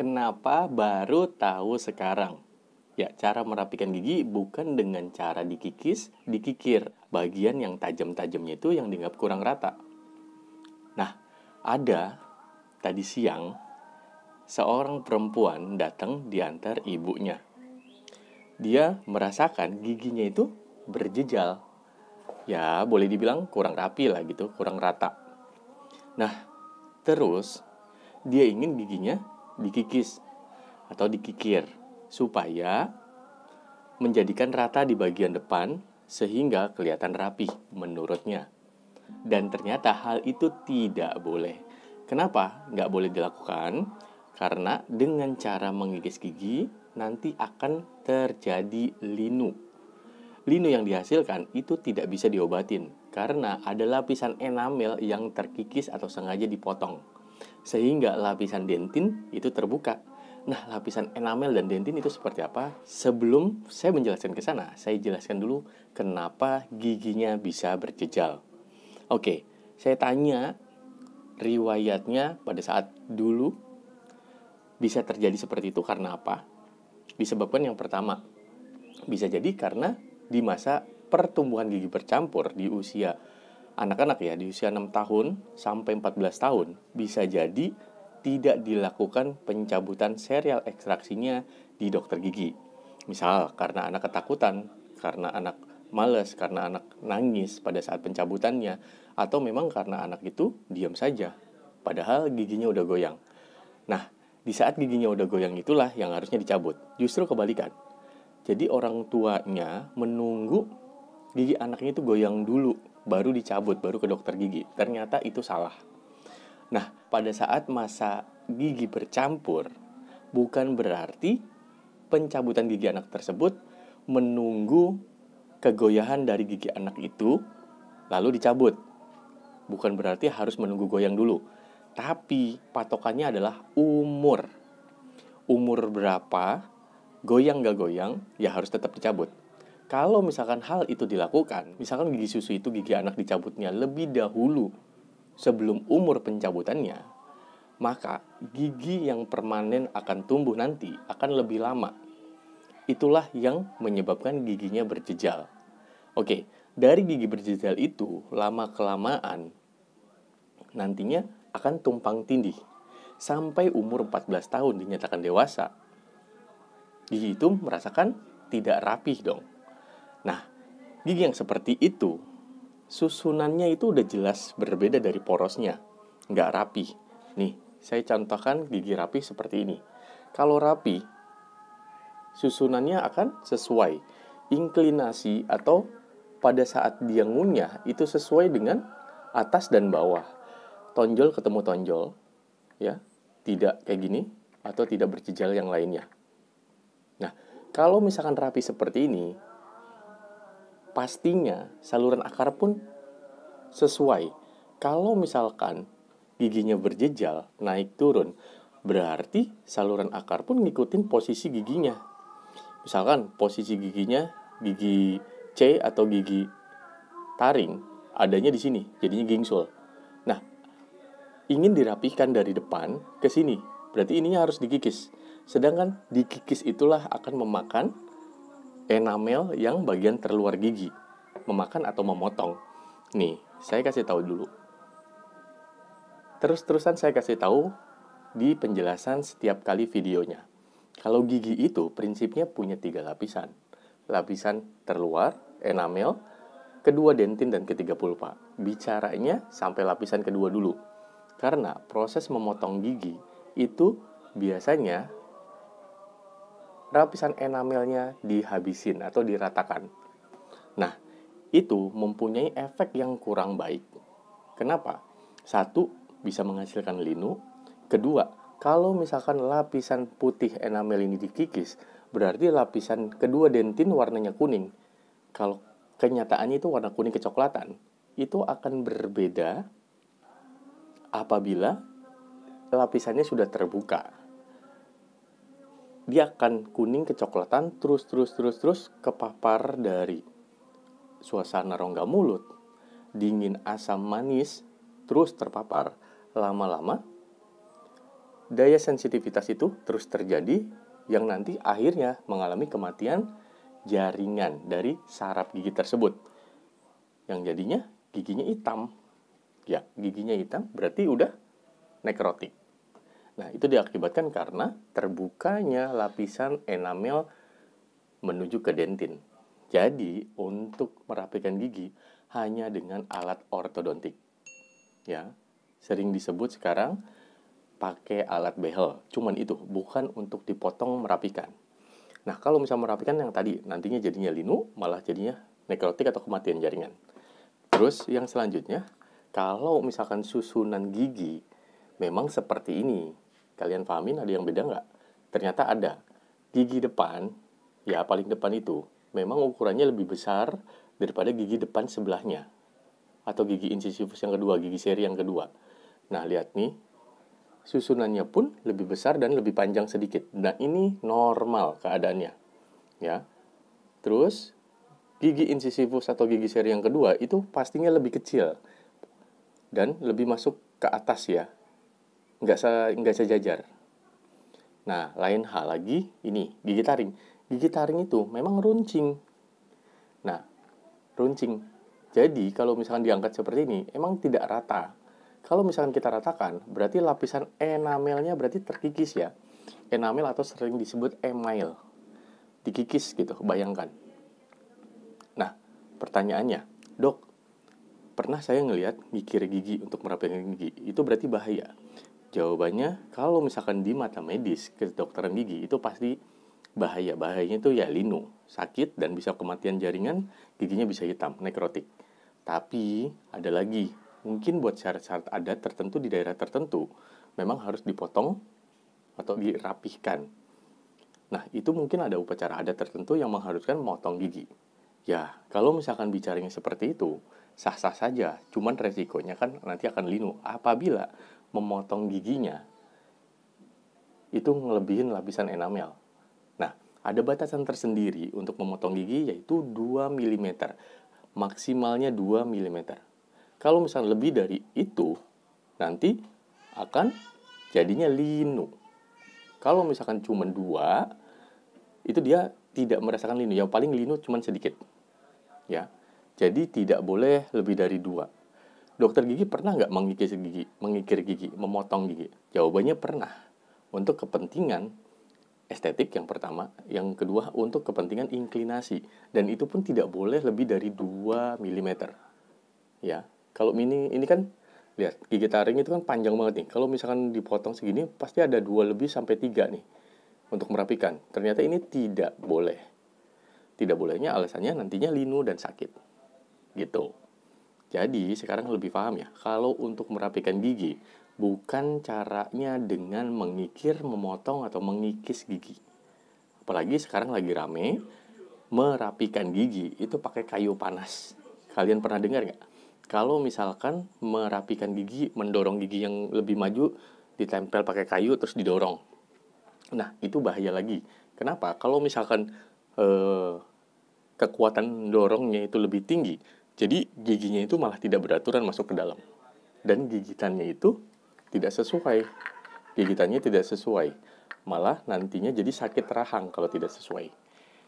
Kenapa baru tahu sekarang? Ya, cara merapikan gigi bukan dengan cara dikikir. Bagian yang tajam-tajamnya itu yang dianggap kurang rata. Nah, ada tadi siang seorang perempuan datang diantar ibunya. Dia merasakan giginya itu berjejal. Ya, boleh dibilang kurang rapi lah gitu, kurang rata. Nah, terus dia ingin giginya dikikis atau dikikir supaya menjadikan rata di bagian depan sehingga kelihatan rapi menurutnya. Dan ternyata hal itu tidak boleh. Kenapa nggak boleh dilakukan? Karena dengan cara mengikis gigi nanti akan terjadi linu. Linu yang dihasilkan itu tidak bisa diobatin karena ada lapisan enamel yang terkikis atau sengaja dipotong, sehingga lapisan dentin itu terbuka. Nah, lapisan enamel dan dentin itu seperti apa? Sebelum saya menjelaskan ke sana, saya jelaskan dulu kenapa giginya bisa berjejal. Oke, saya tanya riwayatnya pada saat dulu bisa terjadi seperti itu karena apa? Disebabkan yang pertama, bisa jadi karena di masa pertumbuhan gigi bercampur di usia anak-anak ya, di usia 6 tahun sampai 14 tahun, bisa jadi tidak dilakukan pencabutan serial ekstraksinya di dokter gigi. Misal karena anak ketakutan, karena anak males, karena anak nangis pada saat pencabutannya, atau memang karena anak itu diam saja, padahal giginya udah goyang. Nah, di saat giginya udah goyang itulah yang harusnya dicabut. Justru kebalikan. Jadi orang tuanya menunggu gigi anaknya itu goyang dulu, baru dicabut, baru ke dokter gigi. Ternyata itu salah. Nah, pada saat masa gigi bercampur, bukan berarti pencabutan gigi anak tersebut menunggu kegoyahan dari gigi anak itu, lalu dicabut. Bukan berarti harus menunggu goyang dulu. Tapi patokannya adalah umur. Umur berapa, goyang gak goyang, ya harus tetap dicabut. Kalau misalkan hal itu dilakukan, misalkan gigi susu itu gigi anak dicabutnya lebih dahulu sebelum umur pencabutannya, maka gigi yang permanen akan tumbuh nanti akan lebih lama. Itulah yang menyebabkan giginya berjejal. Oke, dari gigi berjejal itu, lama-kelamaan nantinya akan tumpang tindih. Sampai umur 14 tahun dinyatakan dewasa, gigi itu merasakan tidak rapih dong. Nah, gigi yang seperti itu, susunannya itu udah jelas berbeda dari porosnya, nggak rapi. Nih, saya contohkan gigi rapi seperti ini. Kalau rapi, susunannya akan sesuai. Inklinasi atau pada saat dia ngunyah itu sesuai dengan atas dan bawah. Tonjol ketemu tonjol, ya, tidak kayak gini atau tidak berjejal yang lainnya. Nah, kalau misalkan rapi seperti ini, pastinya saluran akar pun sesuai. Kalau misalkan giginya berjejal, naik turun, berarti saluran akar pun ngikutin posisi giginya. Misalkan posisi giginya gigi C atau gigi taring adanya di sini, jadinya gingsul. Nah, ingin dirapihkan dari depan ke sini, berarti ininya harus dikikis. Sedangkan dikikis itulah akan memakan enamel yang bagian terluar gigi, memakan atau memotong. Nih, saya kasih tahu dulu. Terus-terusan saya kasih tahu di penjelasan setiap kali videonya. Kalau gigi itu prinsipnya punya 3 lapisan. Lapisan terluar, enamel, kedua dentin, dan ketiga pulpa. Bicaranya sampai lapisan kedua dulu. Karena proses memotong gigi itu biasanya lapisan enamelnya dihabisin atau diratakan. Nah, itu mempunyai efek yang kurang baik. Kenapa? Satu, bisa menghasilkan linu. Kedua, kalau misalkan lapisan putih enamel ini dikikis, berarti lapisan kedua dentin warnanya kuning. Kalau kenyataannya itu warna kuning kecoklatan, itu akan berbeda apabila lapisannya sudah terbuka. Dia akan kuning kecoklatan terus kepapar dari suasana rongga mulut, dingin asam manis, terus terpapar. Lama-lama daya sensitivitas itu terus terjadi yang nanti akhirnya mengalami kematian jaringan dari saraf gigi tersebut. Yang jadinya giginya hitam. Ya, giginya hitam berarti udah nekrotik. Nah, itu diakibatkan karena terbukanya lapisan enamel menuju ke dentin. Jadi, untuk merapikan gigi hanya dengan alat ortodontik. Ya, sering disebut sekarang pakai alat behel. Cuman itu, bukan untuk dipotong merapikan. Nah, kalau misalnya merapikan yang tadi, nantinya jadinya linu, malah jadinya nekrotik atau kematian jaringan. Terus yang selanjutnya, kalau misalkan susunan gigi memang seperti ini, kalian pahamin ada yang beda nggak? Ternyata ada. Gigi depan, ya paling depan itu, memang ukurannya lebih besar daripada gigi depan sebelahnya. Atau gigi incisivus yang kedua, gigi seri yang kedua. Nah, lihat nih, susunannya pun lebih besar dan lebih panjang sedikit. Nah, ini normal keadaannya. Ya. Terus, gigi incisivus atau gigi seri yang kedua itu pastinya lebih kecil. Dan lebih masuk ke atas ya. Nggak sejajar. Nah, lain hal lagi, ini, gigi taring. Gigi taring itu memang runcing. Nah, runcing. Jadi, kalau misalkan diangkat seperti ini, emang tidak rata. Kalau misalkan kita ratakan, berarti lapisan enamelnya berarti terkikis ya. Enamel atau sering disebut email. Dikikis gitu, bayangkan. Nah, pertanyaannya, dok, pernah saya ngelihat ngikir gigi untuk merapikan gigi, itu berarti bahaya? Jawabannya, kalau misalkan di mata medis, kedokteran gigi, itu pasti bahaya. Bahayanya itu ya linu, sakit, dan bisa kematian jaringan, giginya bisa hitam, nekrotik. Tapi, ada lagi, mungkin buat syarat-syarat adat tertentu di daerah tertentu, memang harus dipotong atau dirapihkan. Nah, itu mungkin ada upacara adat tertentu yang mengharuskan memotong gigi. Ya, kalau misalkan bicaranya seperti itu, sah-sah saja, cuman resikonya kan nanti akan linu. Apabila memotong giginya, itu ngelebihin lapisan enamel. Nah, ada batasan tersendiri untuk memotong gigi, yaitu 2 mm. Maksimalnya 2 mm. Kalau misalnya lebih dari itu, nanti akan jadinya linu. Kalau misalkan cuma 2, itu dia tidak merasakan linu. Yang paling linu cuma sedikit. Ya, jadi tidak boleh lebih dari 2. Dokter gigi pernah nggak mengikir gigi, memotong gigi? Jawabannya pernah. Untuk kepentingan estetik yang pertama, yang kedua untuk kepentingan inklinasi. Dan itu pun tidak boleh lebih dari 2 mm. Ya, kalau ini kan, lihat, gigi taring itu kan panjang banget nih. Kalau misalkan dipotong segini, pasti ada 2 lebih sampai 3 nih untuk merapikan. Ternyata ini tidak boleh. Tidak bolehnya alasannya nantinya linu dan sakit. Gitu. Jadi, sekarang lebih paham ya, kalau untuk merapikan gigi, bukan caranya dengan mengikir, memotong, atau mengikis gigi. Apalagi sekarang lagi rame, merapikan gigi, itu pakai kayu panas. Kalian pernah dengar nggak? Kalau misalkan merapikan gigi, mendorong gigi yang lebih maju, ditempel pakai kayu, terus didorong. Nah, itu bahaya lagi. Kenapa? Kalau misalkan kekuatan dorongnya itu lebih tinggi, jadi giginya itu malah tidak beraturan masuk ke dalam. Dan gigitannya itu tidak sesuai. Gigitannya tidak sesuai. Malah nantinya jadi sakit rahang kalau tidak sesuai.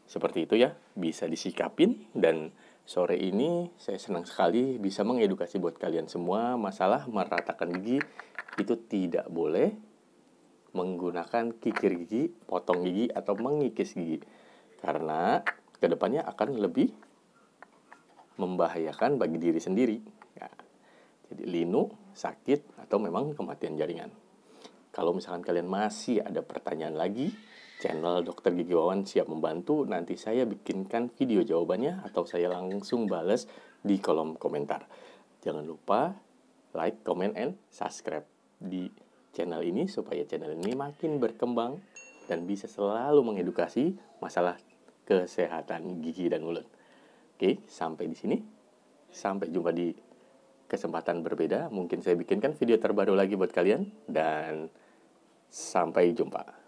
Seperti itu ya, bisa disikapin. Dan sore ini saya senang sekali bisa mengedukasi buat kalian semua masalah meratakan gigi itu tidak boleh menggunakan kikir gigi, potong gigi, atau mengikis gigi. Karena kedepannya akan lebih membahayakan bagi diri sendiri. Ya, jadi linu, sakit, atau memang kematian jaringan. Kalau misalkan kalian masih ada pertanyaan lagi, channel Dr. Gigi Wawan siap membantu. Nanti saya bikinkan video jawabannya atau saya langsung bales di kolom komentar. Jangan lupa like, comment, and subscribe di channel ini supaya channel ini makin berkembang dan bisa selalu mengedukasi masalah kesehatan gigi dan mulut. Oke, sampai di sini. Sampai jumpa di kesempatan berbeda. Mungkin saya bikinkan video terbaru lagi buat kalian. Dan sampai jumpa.